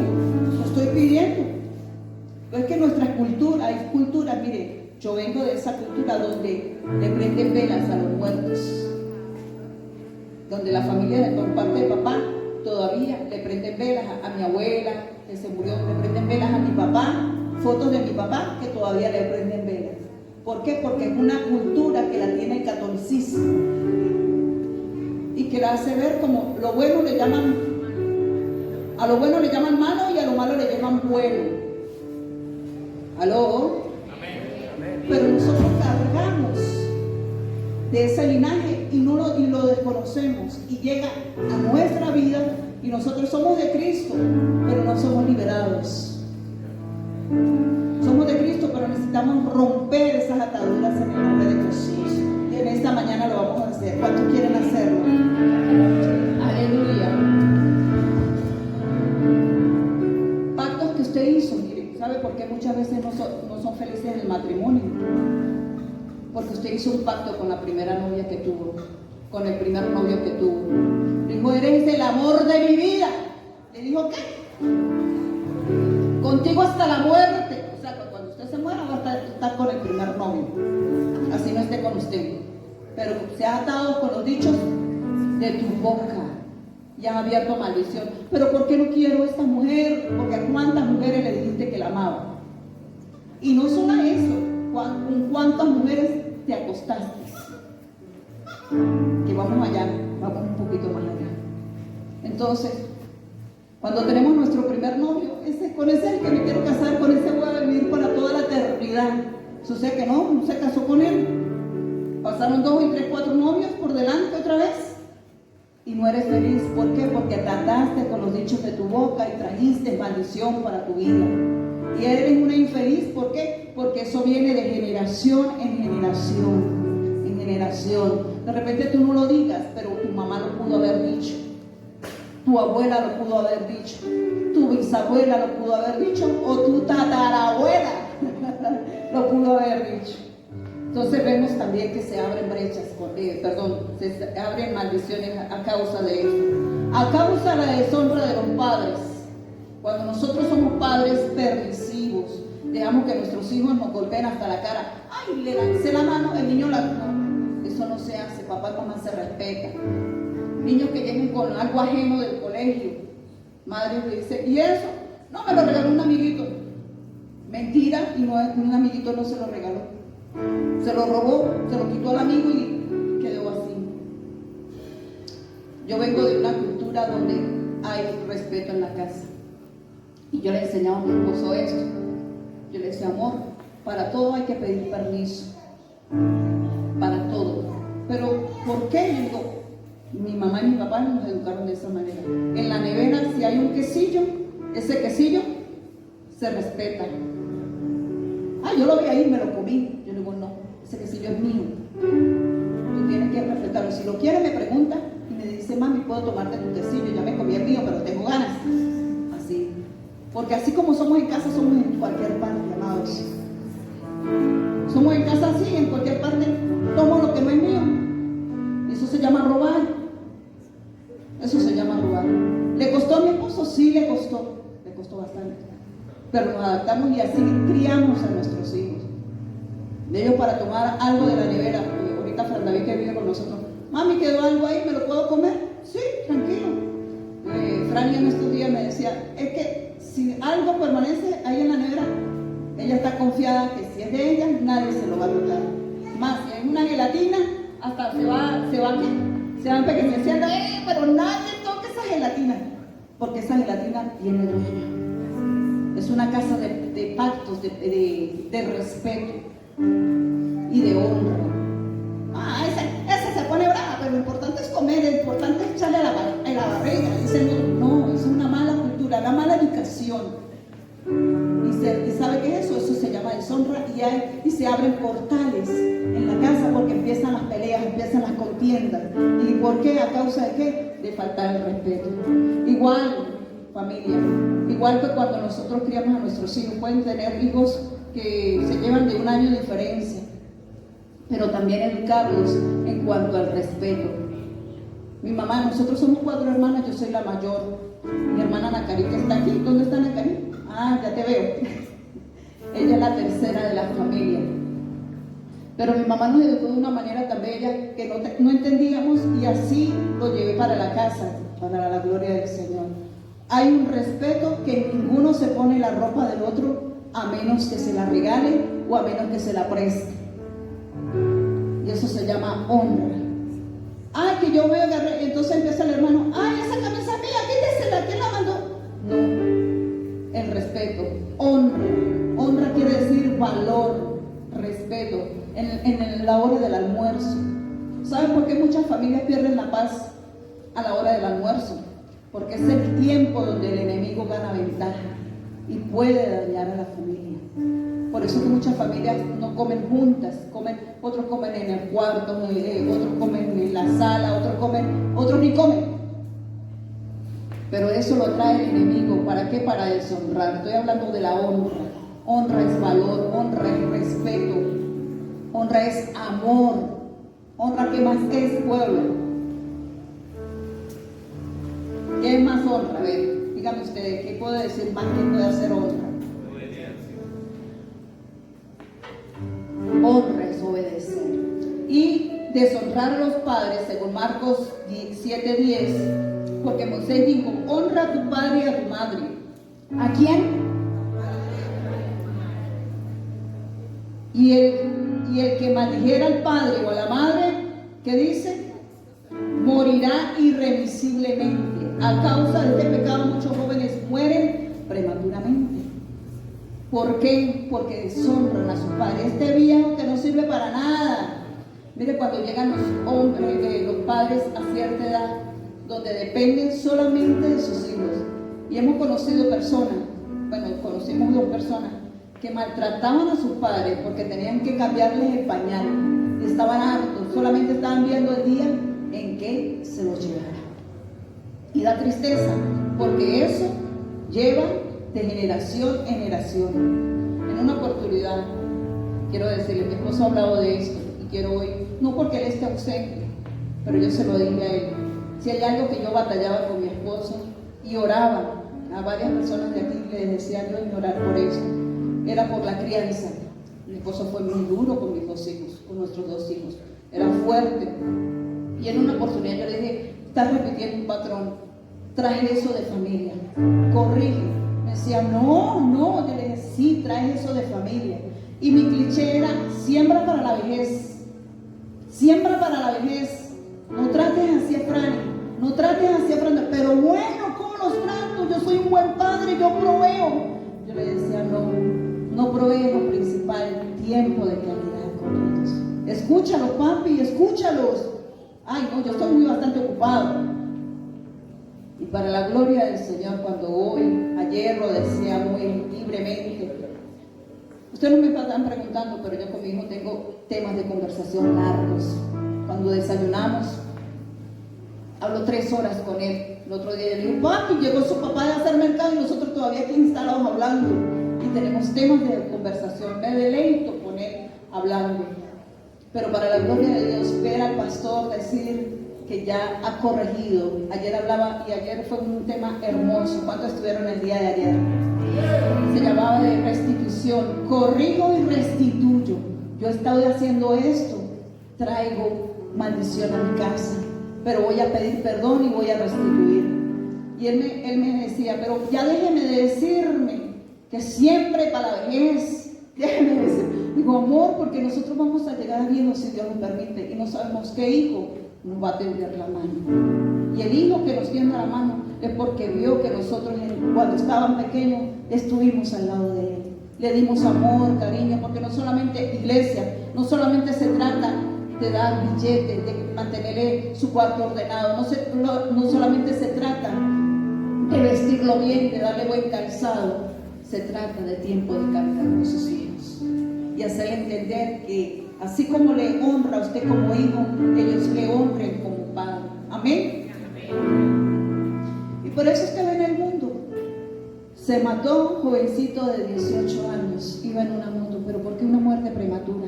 Lo estoy pidiendo. Pero es que nuestra cultura, hay culturas, mire, yo vengo de esa cultura donde le prenden velas a los muertos. Donde la familia por parte de papá todavía le prenden velas a mi abuela que se murió, le prenden velas a mi papá, fotos de mi papá que todavía le prenden velas. ¿Por qué? Porque es una cultura que la tiene el catolicismo y que la hace ver como lo bueno le llaman, a lo bueno le llaman malo y a lo malo le llaman bueno. ¿Aló? Amén. Pero nosotros cargamos de ese linaje y lo desconocemos y llega a nuestra vida y nosotros somos de Cristo, pero no somos liberados. Somos de Cristo, pero necesitamos romper esas ataduras en el nombre de Jesús. Y en esta mañana lo vamos a hacer. ¿Cuántos quieren hacerlo? Aleluya. Pactos que usted hizo, mire, ¿sabe por qué muchas veces no son felices en el matrimonio? Porque usted hizo un pacto con la primera novia que tuvo, con el primer novio que tuvo. Le dijo, eres el amor de mi vida. Le dijo, ¿qué? Contigo hasta la muerte. O sea, cuando usted se muera va a estar con el primer novio. Así no esté con usted. Pero se ha atado con los dichos de tu boca. Y han abierto maldición. Pero ¿por qué no quiero esta mujer? Porque a cuántas mujeres le dijiste que la amaba. Y no solo eso. ¿Con cuántas mujeres te acostaste? Que vamos allá, vamos un poquito más allá. Entonces, cuando tenemos nuestro primer novio, con ese es el que me quiero casar, con ese voy a vivir para toda la eternidad. Sucede que no se casó con él. Pasaron 2 y 3, 4 novios por delante otra vez. Y no eres feliz. ¿Por qué? Porque trataste con los dichos de tu boca y trajiste maldición para tu vida. Y eres una infeliz. ¿Por qué? Porque eso viene de generación en generación. En generación. De repente tú no lo digas, pero tu mamá lo pudo haber dicho. Tu abuela lo pudo haber dicho. Tu bisabuela lo pudo haber dicho. O tu tatarabuela lo pudo haber dicho. Entonces vemos también que se abren brechas, se abren maldiciones a causa de esto. A causa de la deshonra de los padres. Cuando nosotros somos padres permisivos, dejamos que nuestros hijos nos golpeen hasta la cara. Ay, le lancé la mano, el niño no, eso no se hace, papá y mamá se respeta. Niños que lleguen con algo ajeno del colegio, madre le dice, ¿y eso? No, me lo regaló un amiguito. Mentira, y no, un amiguito no se lo regaló. Se lo robó, se lo quitó al amigo y quedó así. Yo vengo de una cultura donde hay respeto en la casa. Y yo le enseñaba a mi esposo esto. Yo le decía, amor, para todo hay que pedir permiso. Para todo. Pero, ¿por qué? Yo digo, mi mamá y mi papá nos educaron de esa manera. En la nevera, si hay un quesillo, ese quesillo se respeta. Ah, yo lo vi ahí y me lo comí. Yo le digo, no, ese quesillo es mío. Tú tienes que respetarlo. Si lo quiere, me pregunta y me dice, mami, ¿puedo tomarte tu quesillo? Ya me comí el mío, pero tengo ganas. Así. Porque así como somos en casa, somos en cualquier parte, amados. Somos en casa así, en cualquier parte tomo lo que no es mío. Eso se llama robar. Eso se llama robar. ¿Le costó a mi esposo? Sí, le costó bastante. Pero nos adaptamos y así criamos a nuestros hijos. De ellos para tomar algo de la nevera. Ahorita Fran David que vive con nosotros. Mami, quedó algo ahí, ¿me lo puedo comer? Sí, tranquilo. Fran en estos días me decía, es que si algo permanece ahí en la nevera, ella está confiada que si es de ella, nadie se lo va a tocar. Más, si hay una gelatina, hasta se va empequeñeciendo, pero nadie toca esa gelatina, porque esa gelatina tiene dueño. Es una casa de pactos, de respeto y de honra. Esa se pone brava, pero lo importante es comer, lo importante es echarle a la barriga. Dicen, no, es una mala cultura, una mala educación. ¿Y sabe qué es eso? Eso se llama deshonra y se abren portales en la casa porque empiezan las peleas, empiezan las contiendas. ¿Y por qué? ¿A causa de qué? De faltar el respeto. Igual, familia, igual que cuando nosotros criamos a nuestros hijos, pueden tener hijos que se llevan de un año de diferencia, pero también educarlos en cuanto al respeto. Mi mamá, nosotros somos 4 hermanas, yo soy la mayor. Mi hermana Ana Cari, que está aquí. ¿Dónde está Ana Cari? Ah, ya te veo. Ella es la tercera de la familia. Pero mi mamá nos educó de una manera tan bella que no entendíamos y así lo llevé para la casa, para la gloria del Señor. Hay un respeto que ninguno se pone la ropa del otro a menos que se la regale o a menos que se la preste. Y eso se llama honra. Ay, que yo voy a agarrar, entonces empieza el hermano, ay, esa camisa es mía, quítesela, ¿quién la mandó? No, el respeto, honra. Honra quiere decir valor, respeto, en la hora del almuerzo. ¿Saben por qué muchas familias pierden la paz a la hora del almuerzo? Porque es el tiempo donde el enemigo gana ventaja y puede dañar a la familia. Por eso que muchas familias no comen juntas, otros comen en el cuarto, otros comen en la sala, otros ni comen. Pero eso lo trae el enemigo. ¿Para qué? Para deshonrar. Estoy hablando de la honra. Honra es valor, honra es respeto, honra es amor. Honra, ¿qué más es, pueblo? ¿Qué es más honra? A ver, díganme ustedes, ¿qué puede decir más que puede hacer honra? Honra es obedecer. Y deshonrar a los padres, según Marcos 7:10, porque Moisés dijo, honra a tu padre y a tu madre. ¿A quién? Y el que maldijera al padre o a la madre, ¿qué dice? Morirá irremisiblemente. A causa de este pecado muchos jóvenes mueren prematuramente. ¿Por qué? Porque deshonran a sus padres. Este viejo que no sirve para nada. Mire, cuando llegan los hombres, los padres a cierta edad, donde dependen solamente de sus hijos. Y hemos conocido personas, conocimos 2 personas que maltrataban a sus padres porque tenían que cambiarles el pañal. Y estaban hartos, solamente estaban viendo el día en que se los llevara. Y da tristeza, porque eso lleva de generación en generación. En una oportunidad, quiero decirle, mi esposo ha hablado de esto y quiero hoy, no porque él esté ausente, pero yo se lo dije a él. Si hay algo que yo batallaba con mi esposo y oraba a varias personas de aquí, les decía yo y orar por eso, era por la crianza. Mi esposo fue muy duro con mis 2 hijos, con nuestros 2 hijos, era fuerte. Y en una oportunidad yo le dije, estás repitiendo un patrón, trae eso de familia, corrige. Me decía, no, yo le dije, sí, trae eso de familia. Y mi cliché era, siembra para la vejez, siembra para la vejez. No trates así a Franny, no trates así a Fran, pero bueno, ¿cómo los trato? Yo soy un buen padre, yo proveo. Yo le decía, no provees lo principal, tiempo de calidad con ellos. Escúchalos, papi, escúchalos. Ay, no, yo estoy bastante ocupado. Y para la gloria del Señor, cuando ayer lo decía muy libremente. Ustedes no me están preguntando, pero yo con mi hijo tengo temas de conversación largos. Cuando desayunamos, Hablo 3 horas con él. El otro día le digo, papi, llegó su papá de hacer mercado y nosotros todavía aquí instalados hablando. Y tenemos temas de conversación. Me deleito con él hablando. Pero para la gloria de Dios, ver al pastor decir que ya ha corregido. Ayer hablaba, y ayer fue un tema hermoso. ¿Cuántos estuvieron el día de ayer? Se llamaba de restitución. Corrijo y restituyo. Yo he estado haciendo esto. Traigo maldición a mi casa, pero voy a pedir perdón y voy a restituir. Y él me decía, pero ya déjeme de decirme que siempre para la vejez, déjeme de decir. Digo, amor, porque nosotros vamos a llegar a viejos si Dios nos permite y no sabemos qué hijo nos va a tender la mano. Y el hijo que nos tiende la mano es porque vio que nosotros cuando estaban pequeños estuvimos al lado de él. Le dimos amor, cariño, porque no solamente iglesia, no solamente se trata de dar billetes, de mantener su cuarto ordenado, no solamente se trata de vestirlo bien, de darle buen calzado, se trata de tiempo de calidad con sus hijos y hacerle entender que así como le honra a usted como hijo, ellos le honren como padre. Amén. Y por eso usted ve en el mundo. Se mató un jovencito de 18 años, iba en una moto, pero ¿por qué una muerte prematura?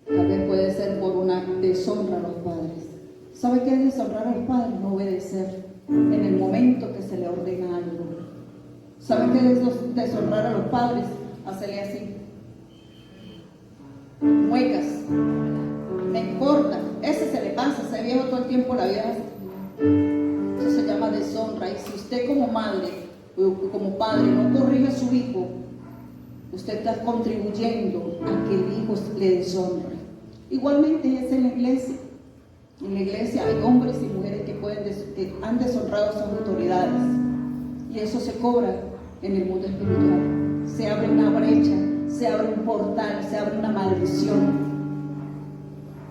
Tal vez puede ser por una deshonra a los padres. ¿Sabe qué es deshonrar a los padres? No obedecer en el momento que se le ordena algo. ¿Sabe qué es deshonrar a los padres? Hacerle así. Muecas. Me importa. Ese se le pasa, ese viejo todo el tiempo la vida. Eso se llama deshonra. Y si usted como madre, como padre, no corrige a su hijo, usted está contribuyendo a que el hijo le deshonre. Igualmente es en la iglesia. En la iglesia hay hombres y mujeres que han deshonrado a sus autoridades. Y eso se cobra en el mundo espiritual. Se abre una brecha, se abre un portal, se abre una maldición.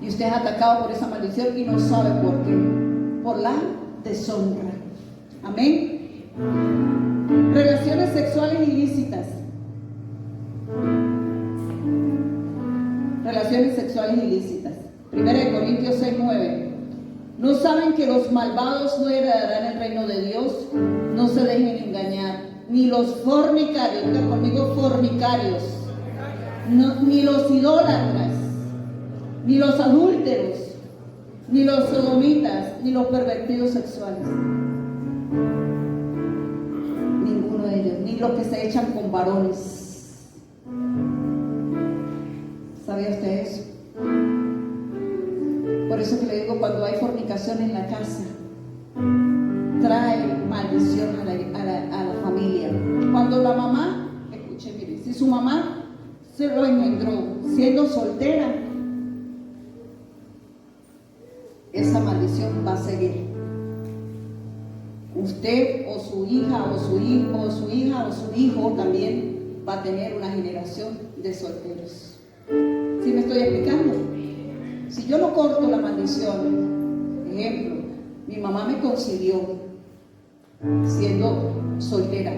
Y usted es atacado por esa maldición y no sabe por qué. Por la deshonra. Amén. Relaciones sexuales ilícitas. Relaciones sexuales ilícitas. 1 Corintios 6:9. ¿No saben que los malvados no heredarán el reino de Dios? No se dejen engañar. Ni los fornicarios, diga conmigo fornicarios, ni los idólatras, ni los adúlteros, ni los sodomitas, ni los pervertidos sexuales. Ninguno de ellos, ni los que se echan con varones. ¿Sabía usted eso? Por eso que le digo, cuando hay fornicación en la casa, trae maldición a la familia. Cuando la mamá, escuche, mire, si su mamá se lo engendró siendo soltera, esa maldición va a seguir. Usted o su hija o su hijo o su hija o su hijo también va a tener una generación de solteros. ¿Sí me estoy explicando? Si yo no corto la maldición, ejemplo, mi mamá me concibió siendo soltera.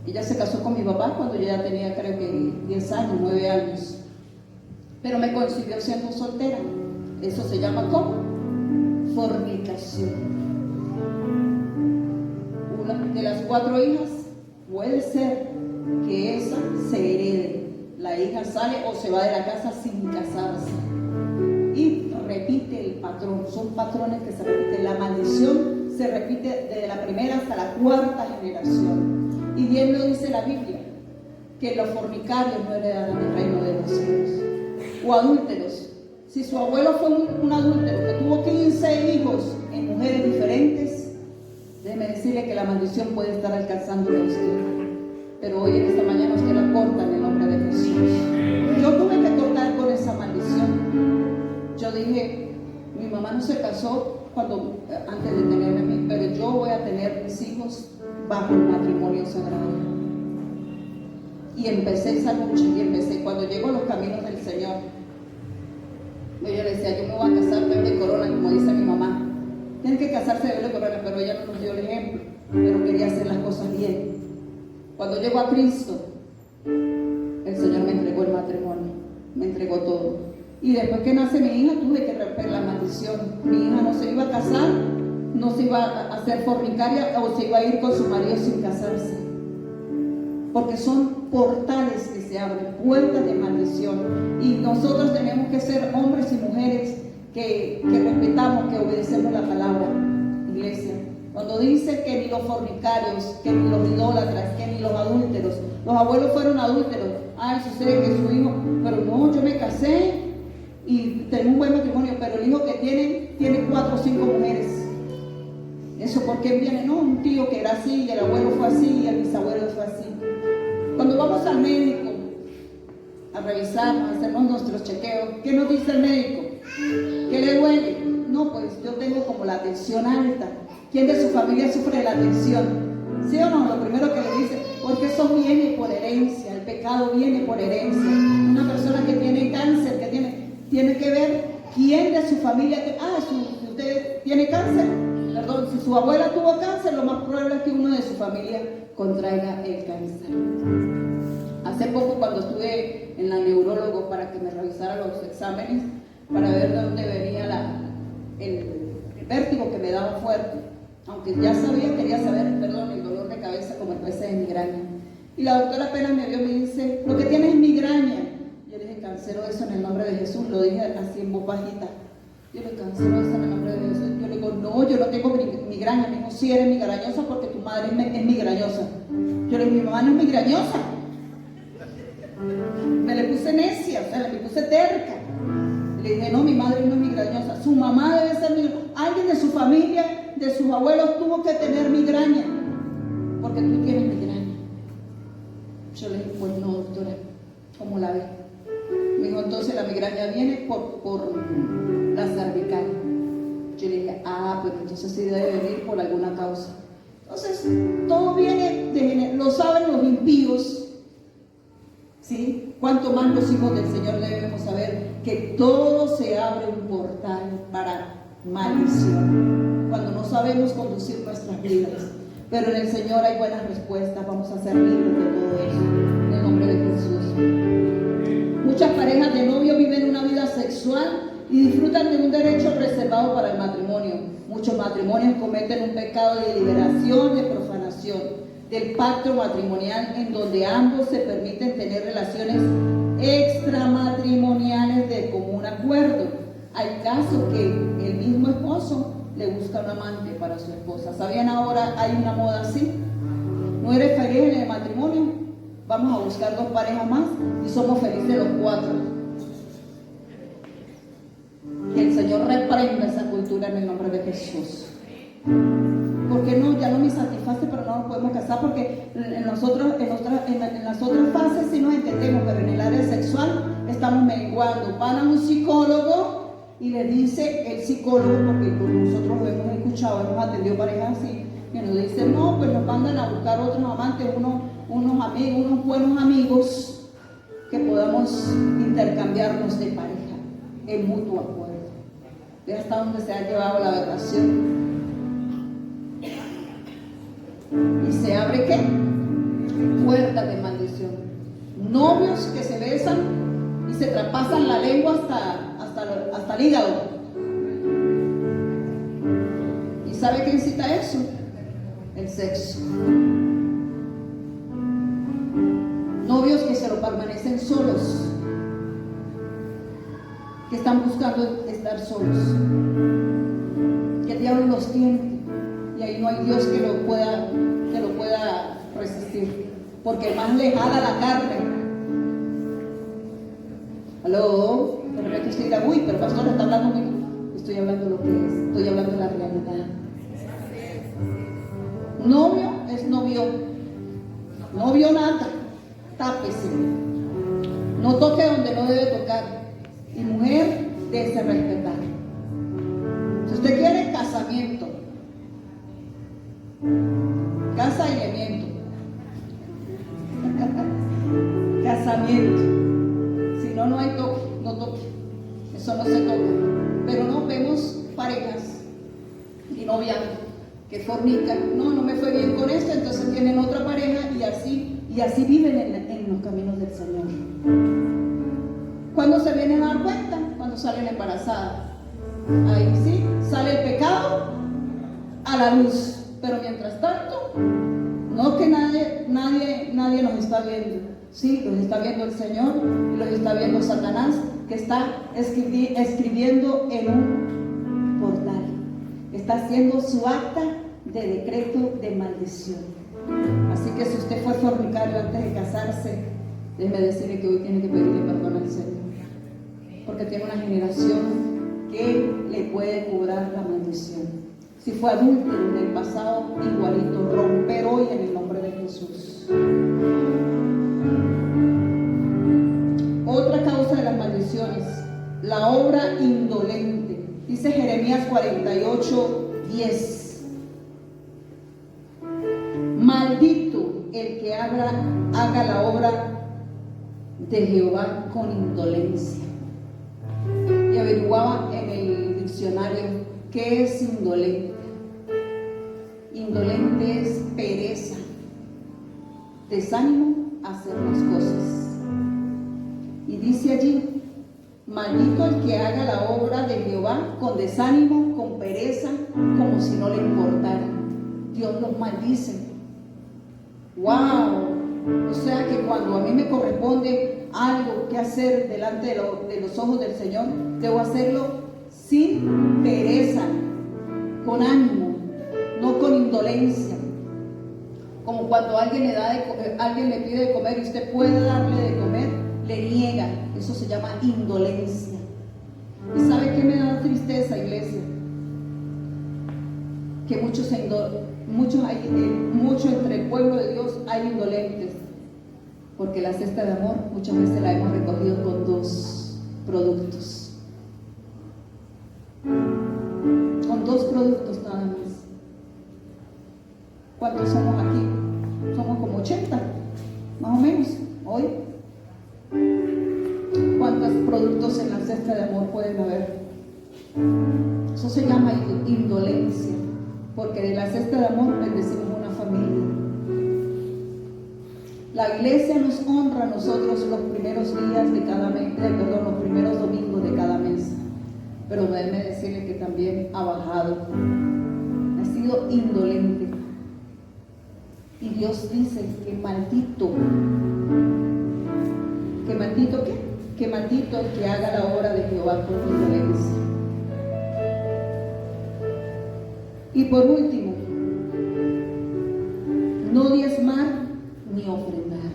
Ella se casó con mi papá cuando yo ya tenía, creo que 10 años, 9 años. Pero me concibió siendo soltera. Eso se llama ¿cómo? Fornicación. Una de las 4 hijas puede ser que esa se herede. La hija sale o se va de la casa sin casarse. Y repite el patrón. Son patrones que se repiten. La maldición se repite desde la primera hasta la 4ª generación. Y bien lo dice la Biblia, que los fornicarios no heredarán el reino de los cielos. O adúlteros. Si su abuelo fue un adúltero que tuvo 15 hijos en mujeres diferentes, déjeme decirle que la maldición puede estar alcanzándole a usted. Pero hoy en esta mañana usted la corta en el nombre de Jesús. Yo tuve que cortar con esa maldición. Yo dije, mi mamá no se casó antes de tenerme a mí, pero yo voy a tener mis hijos bajo el matrimonio sagrado. Y empecé esa lucha, cuando llego a los caminos del Señor. Yo le decía, yo me voy a casar de corona, como dice mi mamá. Tienen que casarse de corona, pero ella no nos dio el ejemplo, pero quería hacer las cosas bien. Cuando llego a Cristo, el Señor me entregó el matrimonio, me entregó todo. Y después que nace mi hija, tuve que romper la maldición. Mi hija no se iba a casar, no se iba a hacer fornicaria o se iba a ir con su marido sin casarse. Porque son portales que se abren, puertas de maldición. Y nosotros tenemos que ser hombres y mujeres que respetamos, que obedecemos la palabra, iglesia. Cuando dice que ni los fornicarios, que ni los idólatras, que ni los adúlteros, los abuelos fueron adúlteros. Ay, sucede que su hijo, pero no, yo me casé y tengo un buen matrimonio, pero el hijo que tiene 4 o 5 mujeres. Eso porque viene, no, un tío que era así, y el abuelo fue así, y el bisabuelo fue así. Cuando vamos al médico a revisarnos, a hacernos nuestros chequeos, ¿qué nos dice el médico? ¿Qué le duele? No, pues yo tengo como la tensión alta. ¿Quién de su familia sufre de la tensión? ¿Sí o no? Lo primero que le dice, porque eso viene por herencia, el pecado viene por herencia. Una persona que tiene cáncer, que tiene que ver quién de su familia, si usted tiene cáncer, perdón, si su abuela tuvo cáncer, lo más probable es que uno de su familia contraiga el cáncer. Hace poco, cuando estuve en la neurólogo para que me revisara los exámenes, para ver de dónde venía el vértigo que me daba fuerte, aunque ya sabía, quería saber, el dolor de cabeza como especie de migraña. Y la doctora apenas me vio, me dice, lo que tienes es migraña. Yo le dije, cancelo eso en el nombre de Jesús, lo dije así en voz bajita. Yo le cancelo eso en el nombre de Jesús. Yo le digo, no, yo no tengo migraña. Me dijo, sí eres migrañosa porque tu madre es migrañosa. Yo le digo, mi mamá no es migrañosa. Me le puse necia, me puse terca. Le dije, no, mi madre no es migrañosa. Su mamá debe ser migrañosa. Alguien de su familia, de sus abuelos, tuvo que tener migraña. Porque tú tienes migraña. Yo le dije, pues no, doctora, ¿cómo la ve? Me dijo, entonces la migraña viene por la cervical. Yo le dije, pues entonces sí debe venir por alguna causa. Entonces, todo viene, lo saben los impíos. ¿Sí? Cuanto más los hijos del Señor debemos saber que todo se abre un portal para maldición. Cuando no sabemos conducir nuestras vidas. Pero en el Señor hay buenas respuestas. Vamos a ser libres de todo eso. En el nombre de Jesús. Muchas parejas de novio viven una vida sexual y disfrutan de un derecho reservado para el matrimonio. Muchos matrimonios cometen un pecado de liberación, de profanación del pacto matrimonial, en donde ambos se permiten tener relaciones extramatrimoniales de común acuerdo. Hay casos que el mismo esposo le busca un amante para su esposa. ¿Sabían ahora hay una moda así? ¿No eres feliz en el matrimonio? Vamos a buscar 2 parejas más y somos felices los 4. Que el Señor reprenda esa cultura en el nombre de Jesús. Porque no, ya no me satisface, pero no nos podemos casar porque en las otras fases sí nos entendemos, pero en el área sexual estamos menguando. Van a un psicólogo y le dice el psicólogo, porque nosotros lo hemos escuchado, hemos atendido parejas así, que nos dicen, no, pues nos mandan a buscar otros amantes, unos amigos, unos buenos amigos, que podamos intercambiarnos de pareja en mutuo acuerdo. Ve hasta donde se ha llevado la aberración. Y se abre ¿qué? Puertas de maldición. Novios que se besan y se traspasan la lengua hasta el hígado. ¿Y sabe qué incita eso? El sexo. Novios que se lo permanecen solos, que están buscando estar solos, que el diablo los tiene. Y ahí no hay Dios que lo pueda resistir, porque más le jala la carne. ¿Aló? De repente usted dirá, uy, pero pastor está hablando muy... Estoy hablando lo que es, estoy hablando de la realidad. Novio es novio, novio nada, tápese, no toque donde no debe tocar, y mujer debe respetar. Si usted quiere casamiento, casa y elemento. Casamiento. Si no, no hay toque, no toque. Eso no se toca. Pero no vemos parejas y noviando que fornican. No me fue bien con esto, entonces tienen otra pareja y así viven en los caminos del Señor. Cuando se vienen a dar cuenta, sale la embarazada. Ahí sí, sale el pecado a la luz. Pero mientras tanto, no que nadie nos está viendo. Sí, los está viendo el Señor y los está viendo Satanás, que está escribiendo en un portal. Está haciendo su acta de decreto de maldición. Así que si usted fue fornicario antes de casarse, déjeme decirle que hoy tiene que pedirle perdón al Señor, porque tiene una generación que le puede cobrar la maldición. Si fue adúltero en el pasado, igualito, romper hoy en el nombre de Jesús. Otra causa de las maldiciones, la obra indolente. Dice Jeremías 48:10. Maldito el que haga la obra de Jehová con indolencia. Y averiguaba en el diccionario qué es indolente. Indolente es pereza, desánimo a hacer las cosas. Y dice allí: maldito el que haga la obra de Jehová con desánimo, con pereza, como si no le importara. Dios los maldice. ¡Wow! O sea que cuando a mí me corresponde algo que hacer delante de los ojos del Señor, debo hacerlo sin pereza, con ánimo, no con indolencia. Como cuando alguien le pide de comer y usted puede darle de comer, le niega. Eso se llama indolencia. ¿Y sabe qué me da tristeza, iglesia? Que muchos entre el pueblo de Dios hay indolentes, porque la cesta de amor muchas veces la hemos recogido con 2 productos. Con 2 productos nada más. ¿Cuántos somos aquí? Somos como 80, más o menos, hoy. ¿Cuántos productos en la cesta de amor pueden haber? Eso se llama indolencia, porque de la cesta de amor bendecimos una familia. La iglesia nos honra a nosotros los primeros días de cada mes, los primeros domingos de cada mes, pero déjeme decirle que también ha bajado, ha sido indolente. Y Dios dice que maldito ¿qué? Que maldito el que haga la obra de Jehová con indolencia. Y por último, no diezmar ni ofrendar.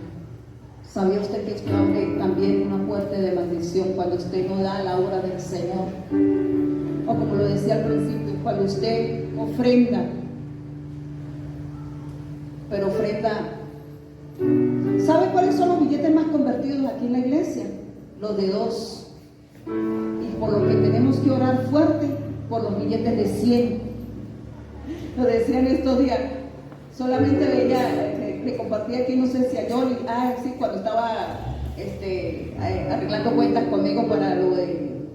¿Sabía usted que esto abre también una puerta de maldición cuando usted no da la obra del Señor? O como lo decía al principio, cuando usted ofrenda, pero ofrenda. ¿Sabe cuáles son los billetes más convertidos aquí en la iglesia? Los de 2. Y por lo que tenemos que orar fuerte, por los billetes de 100. Lo decían estos días. Solamente veía, le compartí aquí, no sé si a Yoli, sí, cuando estaba arreglando cuentas conmigo para lo de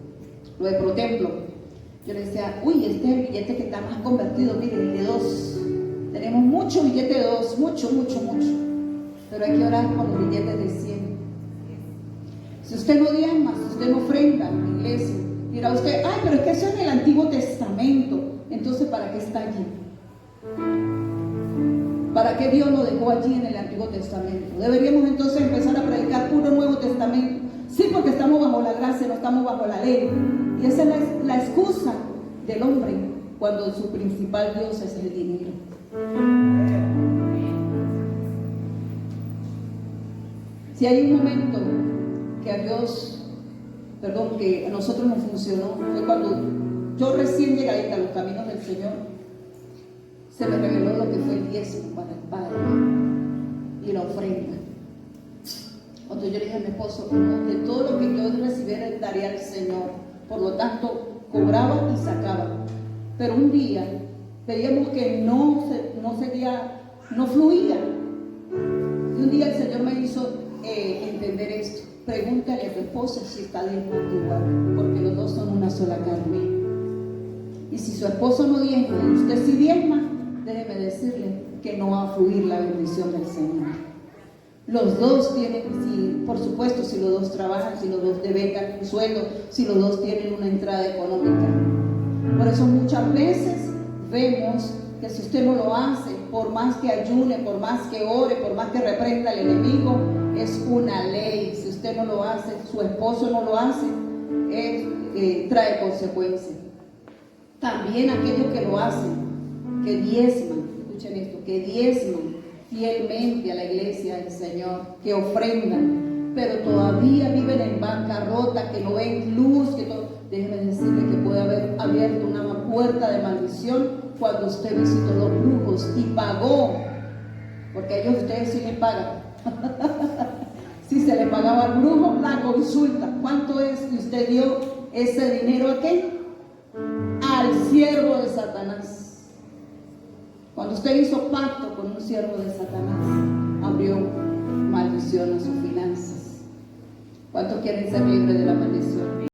Protemplo. Yo le decía, uy, este es el billete que está más convertido, miren, el de 2. Tenemos mucho billete de 2, mucho. Pero hay que orar por los billetes de 100. Si usted no diezma, si usted no ofrenda, iglesia, dirá usted, pero es que eso es en el Antiguo Testamento. Entonces, ¿para qué está allí? ¿Para qué Dios lo dejó allí en el Antiguo Testamento? Deberíamos entonces empezar a predicar puro Nuevo Testamento. Sí, porque estamos bajo la gracia, no estamos bajo la ley. Y esa es la excusa del hombre cuando su principal Dios es el dinero. Si hay un momento que a nosotros nos funcionó, fue cuando yo recién llegadita a los caminos del Señor, se me reveló lo que fue el diezmo para el Padre y la ofrenda. Cuando yo le dije a mi esposo, de todo lo que yo recibiera daría al Señor, por lo tanto cobraba y sacaba. Pero un día veíamos que no fluía. Y un día el Señor me hizo entender esto. Pregúntale a tu esposa si está diezmando igual, porque los dos son una sola carne. Y si su esposo no diezma y usted sí diezma, déjeme decirle que no va a fluir la bendición del Señor. Los dos tienen, por supuesto, si los dos trabajan, si los dos devengan un sueldo, si los dos tienen una entrada económica. Por eso muchas veces vemos que si usted no lo hace, por más que ayune, por más que ore, por más que reprenda al enemigo, es una ley. Si usted no lo hace, su esposo no lo hace, trae consecuencias. También aquellos que lo hacen, que diezman, escuchen esto, que diezman fielmente a la iglesia del Señor, que ofrendan, pero todavía viven en bancarrota, que no ven luz, déjeme decirle que puede haber abierto una puerta de maldición cuando usted visitó los brujos y pagó, porque a ellos ustedes sí les pagan. Si se le pagaba al brujo la consulta, ¿cuánto es que usted dio ese dinero a qué? Al siervo de Satanás. Cuando usted hizo pacto con un siervo de Satanás, abrió maldición a sus finanzas. ¿Cuántos quieren ser libres de la maldición?